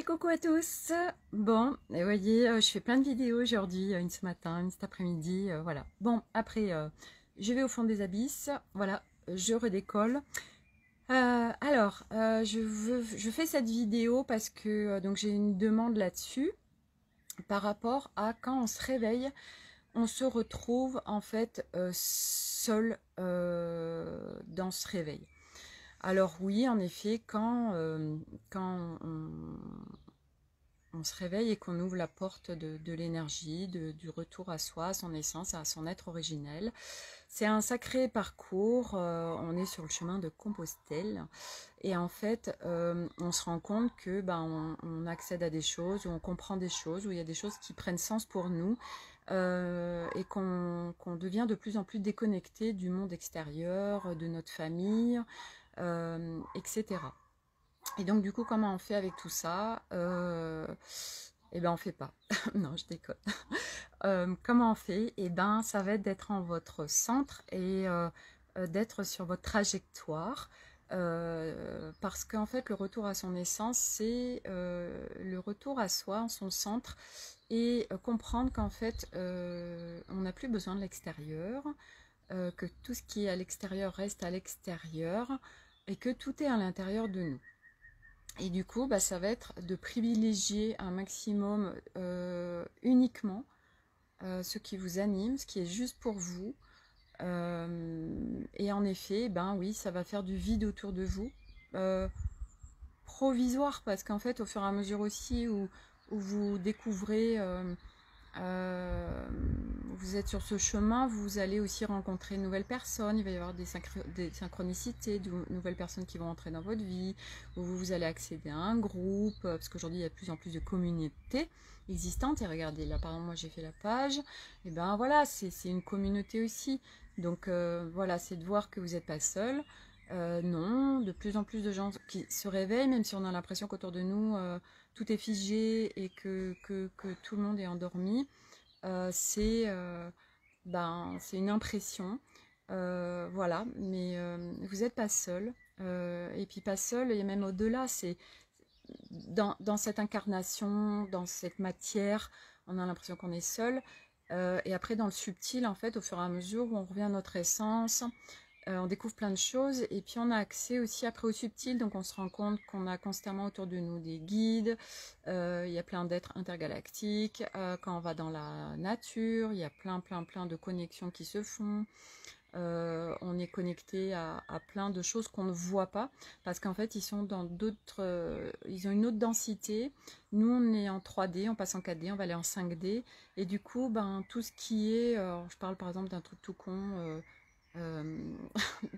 Coucou à tous. Bon, et vous voyez, je fais plein de vidéos aujourd'hui, une ce matin, une cet après-midi, voilà. Bon, après, je vais au fond des abysses, voilà, je redécolle. Je fais cette vidéo parce que donc j'ai une demande là-dessus par rapport à quand on se réveille, on se retrouve en fait seul dans ce réveil. Alors oui, en effet, quand on se réveille et qu'on ouvre la porte de l'énergie, du retour à soi, à son essence, à son être originel. C'est un sacré parcours, on est sur le chemin de Compostelle et en fait on se rend compte que on accède à des choses, où on comprend des choses, où il y a des choses qui prennent sens pour nous et qu'on devient de plus en plus déconnecté du monde extérieur, de notre famille, etc. Et donc du coup, comment on fait avec tout ça? Eh ben on fait pas. Non, je déconne. Comment on fait? Eh ben ça va être d'être en votre centre et d'être sur votre trajectoire. Parce qu'en fait, le retour à son essence, c'est le retour à soi, en son centre, et comprendre qu'en fait, on n'a plus besoin de l'extérieur, que tout ce qui est à l'extérieur reste à l'extérieur, et que tout est à l'intérieur de nous. Et du coup, ça va être de privilégier un maximum uniquement ce qui vous anime, ce qui est juste pour vous. Et en effet, oui, ça va faire du vide autour de vous. Provisoire, parce qu'en fait, au fur et à mesure aussi où vous découvrez, vous êtes sur ce chemin, vous allez aussi rencontrer de nouvelles personnes, il va y avoir des synchronicités, de nouvelles personnes qui vont entrer dans votre vie, où vous allez accéder à un groupe, parce qu'aujourd'hui il y a de plus en plus de communautés existantes, et regardez, là par exemple moi j'ai fait la page, et ben voilà, c'est une communauté aussi, donc voilà, c'est de voir que vous n'êtes pas seul. Non, de plus en plus de gens qui se réveillent, même si on a l'impression qu'autour de nous tout est figé et que tout le monde est endormi. C'est une impression, voilà, mais vous n'êtes pas seul. Et puis pas seul, et même au-delà, c'est dans cette incarnation, dans cette matière, on a l'impression qu'on est seul. Et après, dans le subtil, en fait, au fur et à mesure où on revient à notre essence, on découvre plein de choses et puis on a accès aussi après au subtil, donc on se rend compte qu'on a constamment autour de nous des guides, il y a plein d'êtres intergalactiques, quand on va dans la nature, il y a plein de connexions qui se font, on est connecté à plein de choses qu'on ne voit pas, parce qu'en fait ils sont dans d'autres, ils ont une autre densité, nous on est en 3D, on passe en 4D, on va aller en 5D, et du coup tout ce qui est, je parle par exemple d'un truc tout con,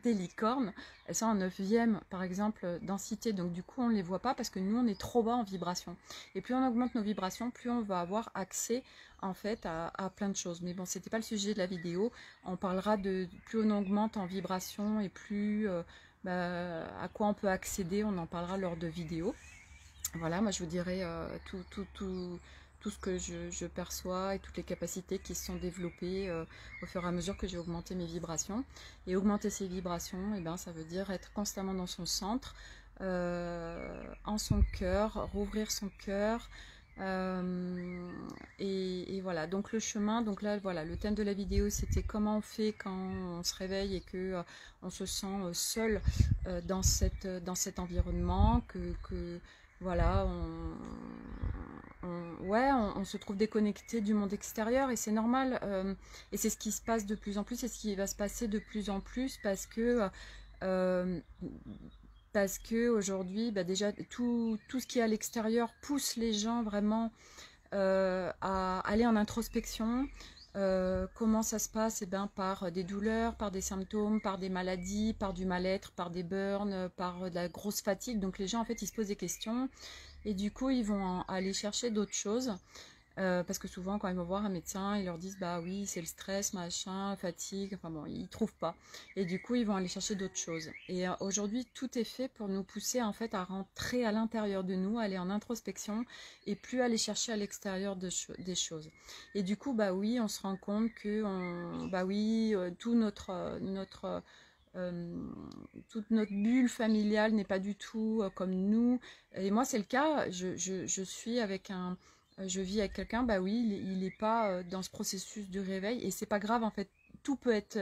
des licornes, elles sont en 9e par exemple densité, donc du coup on ne les voit pas parce que nous on est trop bas en vibration, et plus on augmente nos vibrations, plus on va avoir accès en fait à plein de choses. Mais bon, c'était pas le sujet de la vidéo, on parlera de plus on augmente en vibration et plus à quoi on peut accéder, on en parlera lors de vidéos. Voilà, moi je vous dirai tout ce que je perçois et toutes les capacités qui se sont développées au fur et à mesure que j'ai augmenté mes vibrations. Et augmenter ces vibrations, ça veut dire être constamment dans son centre, en son cœur, rouvrir son cœur. Et voilà, donc le chemin, donc là voilà, le thème de la vidéo c'était comment on fait quand on se réveille et que on se sent seul dans cet environnement, que voilà, on se trouve déconnecté du monde extérieur, et c'est normal, et c'est ce qui se passe de plus en plus, et ce qui va se passer de plus en plus, euh, parce que aujourd'hui, déjà tout ce qui est à l'extérieur pousse les gens vraiment à aller en introspection. Comment ça se passe? Par des douleurs, par des symptômes, par des maladies, par du mal-être, par des burns, par de la grosse fatigue. Donc les gens en fait ils se posent des questions et du coup ils vont aller chercher d'autres choses. Parce que souvent quand ils vont voir un médecin, ils leur disent bah oui c'est le stress, machin, fatigue, enfin bon ils trouvent pas. Et du coup ils vont aller chercher d'autres choses. Et aujourd'hui tout est fait pour nous pousser en fait à rentrer à l'intérieur de nous, aller en introspection et plus aller chercher à l'extérieur des choses. Et du coup bah oui on se rend compte que tout notre toute notre bulle familiale n'est pas du tout comme nous. Et moi, c'est le cas. Je suis avec un, je vis avec quelqu'un. Bah oui, il n'est pas dans ce processus de réveil et c'est pas grave en fait. Tout peut être,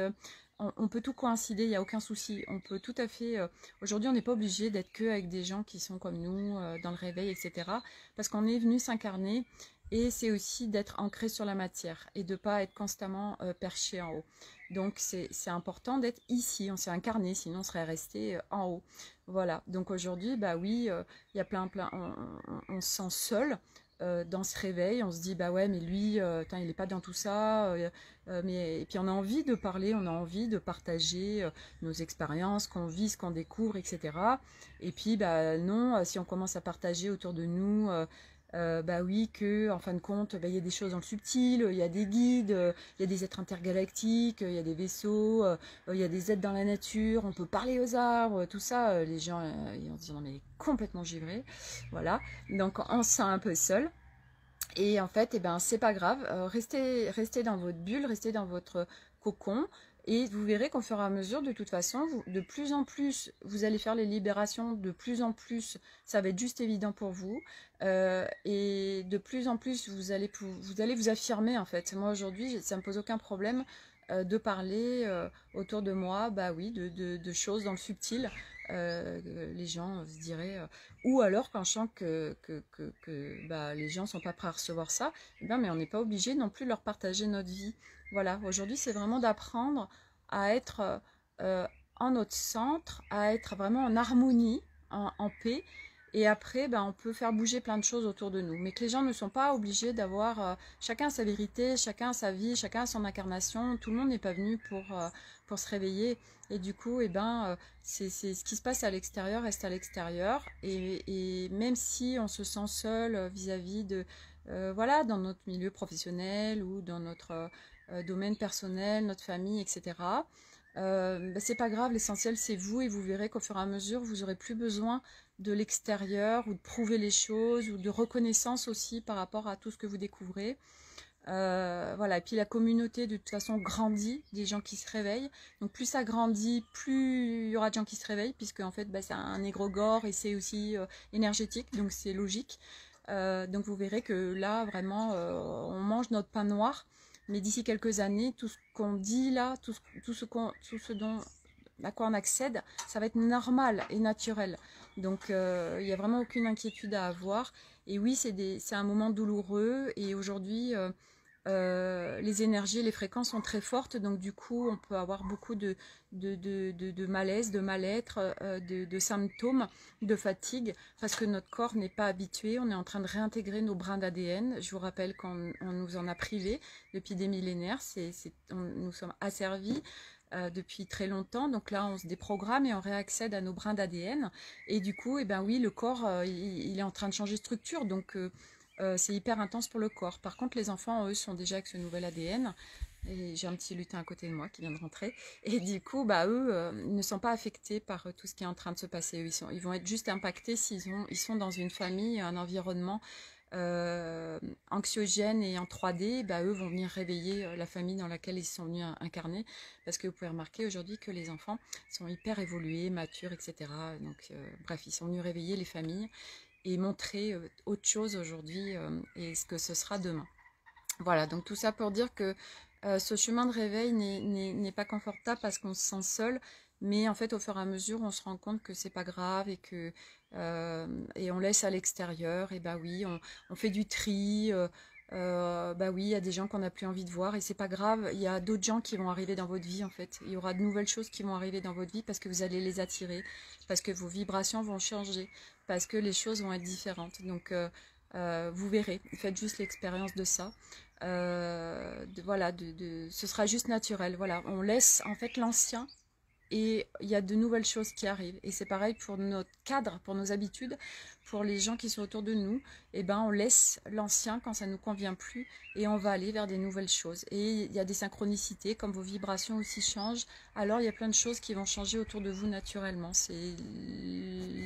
on peut tout coïncider. Il n'y a aucun souci. On peut tout à fait. Aujourd'hui, on n'est pas obligé d'être que avec des gens qui sont comme nous dans le réveil, etc. Parce qu'on est venu s'incarner. Et c'est aussi d'être ancré sur la matière et de ne pas être constamment perché en haut. Donc c'est important d'être ici, on s'est incarné, sinon on serait resté en haut. Voilà, donc aujourd'hui, bah oui, il y a plein, on se sent seul dans ce réveil, on se dit, bah ouais, mais lui, il n'est pas dans tout ça, et puis on a envie de parler, on a envie de partager nos expériences, qu'on vit, ce qu'on découvre, etc. Et puis, bah non, si on commence à partager autour de nous... bah oui, que en fin de compte, bah, il y a des choses dans le subtil, il y a des guides, il y a des êtres intergalactiques, il y a des vaisseaux, il y a des êtres dans la nature, on peut parler aux arbres, tout ça, les gens ils vont se dire non mais il est complètement givré, voilà. Donc on se sent un peu seul. Et en fait, eh ben, c'est pas grave, restez dans votre bulle, restez dans votre cocon, et vous verrez qu'au fur et à mesure, de toute façon, de plus en plus, vous allez faire les libérations, de plus en plus, ça va être juste évident pour vous, et de plus en plus, vous allez vous affirmer en fait. Moi aujourd'hui, ça me pose aucun problème de parler autour de moi, bah oui, de choses dans le subtil. Les gens se diraient, ou alors quand je sens que bah, les gens sont pas prêts à recevoir ça, eh ben, mais on n'est pas obligé non plus de leur partager notre vie. Voilà, aujourd'hui c'est vraiment d'apprendre à être en notre centre, à être vraiment en harmonie, en paix, et après ben, on peut faire bouger plein de choses autour de nous. Mais que les gens ne sont pas obligés d'avoir, chacun sa vérité, chacun sa vie, chacun son incarnation, tout le monde n'est pas venu pour se réveiller. Et du coup, eh ben, c'est ce qui se passe à l'extérieur reste à l'extérieur. Et même si on se sent seul vis-à-vis de, voilà, dans notre milieu professionnel ou dans notre domaine personnel, notre famille, etc., ben, c'est pas grave, l'essentiel c'est vous et vous verrez qu'au fur et à mesure, vous aurez plus besoin de l'extérieur ou de prouver les choses ou de reconnaissance aussi par rapport à tout ce que vous découvrez. Voilà, et puis la communauté de toute façon grandit, des gens qui se réveillent. Donc plus ça grandit, plus il y aura de gens qui se réveillent, puisque en fait bah, c'est un égrégore et c'est aussi énergétique, donc c'est logique. Donc vous verrez que là vraiment on mange notre pain noir, mais d'ici quelques années, tout ce qu'on dit là, tout ce dont à quoi on accède, ça va être normal et naturel. Donc il n'y a vraiment aucune inquiétude à avoir. Et oui, c'est un moment douloureux et aujourd'hui les énergies, les fréquences sont très fortes, donc du coup on peut avoir beaucoup de malaise, de mal-être, de symptômes, de fatigue, parce que notre corps n'est pas habitué, on est en train de réintégrer nos brins d'ADN. Je vous rappelle qu'on nous en a privés depuis des millénaires, nous sommes asservis depuis très longtemps, donc là on se déprogramme et on réaccède à nos brins d'ADN, et du coup, eh ben oui, le corps il est en train de changer de structure, donc c'est hyper intense pour le corps. Par contre, les enfants, eux, sont déjà avec ce nouvel ADN. Et j'ai un petit lutin à côté de moi qui vient de rentrer. Et du coup, bah, eux ne sont pas affectés par tout ce qui est en train de se passer. Ils vont être juste impactés ils sont dans une famille, un environnement anxiogène et en 3D. Bah, eux vont venir réveiller la famille dans laquelle ils sont venus incarner. Parce que vous pouvez remarquer aujourd'hui que les enfants sont hyper évolués, matures, etc. Donc, bref, ils sont venus réveiller les familles et montrer autre chose aujourd'hui et ce que ce sera demain. Voilà, donc tout ça pour dire que ce chemin de réveil n'est pas confortable parce qu'on se sent seul, mais en fait au fur et à mesure on se rend compte que c'est pas grave et on laisse à l'extérieur, et bah oui, on fait du tri, bah oui, il y a des gens qu'on n'a plus envie de voir et c'est pas grave, il y a d'autres gens qui vont arriver dans votre vie en fait, il y aura de nouvelles choses qui vont arriver dans votre vie parce que vous allez les attirer, parce que vos vibrations vont changer, parce que les choses vont être différentes, donc vous verrez, faites juste l'expérience de ça. Voilà, ce sera juste naturel. Voilà, on laisse en fait l'ancien et il y a de nouvelles choses qui arrivent. Et c'est pareil pour notre cadre, pour nos habitudes, pour les gens qui sont autour de nous. Et ben, on laisse l'ancien quand ça nous convient plus et on va aller vers des nouvelles choses. Et il y a des synchronicités, comme vos vibrations aussi changent. Alors il y a plein de choses qui vont changer autour de vous naturellement. C'est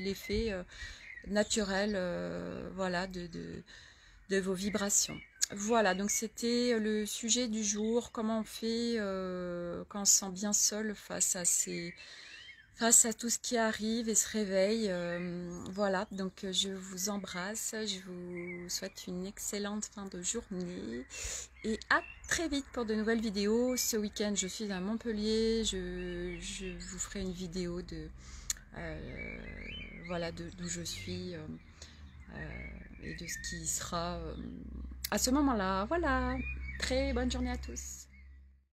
l'effet naturel, voilà, de vos vibrations. Voilà, donc c'était le sujet du jour, comment on fait quand on se sent bien seul face à tout ce qui arrive et se réveille. Voilà, donc je vous embrasse, je vous souhaite une excellente fin de journée et à très vite pour de nouvelles vidéos. Ce week-end, je suis à Montpellier, je vous ferai une vidéo de voilà d'où je suis et de ce qui sera à ce moment-là. Voilà, très bonne journée à tous.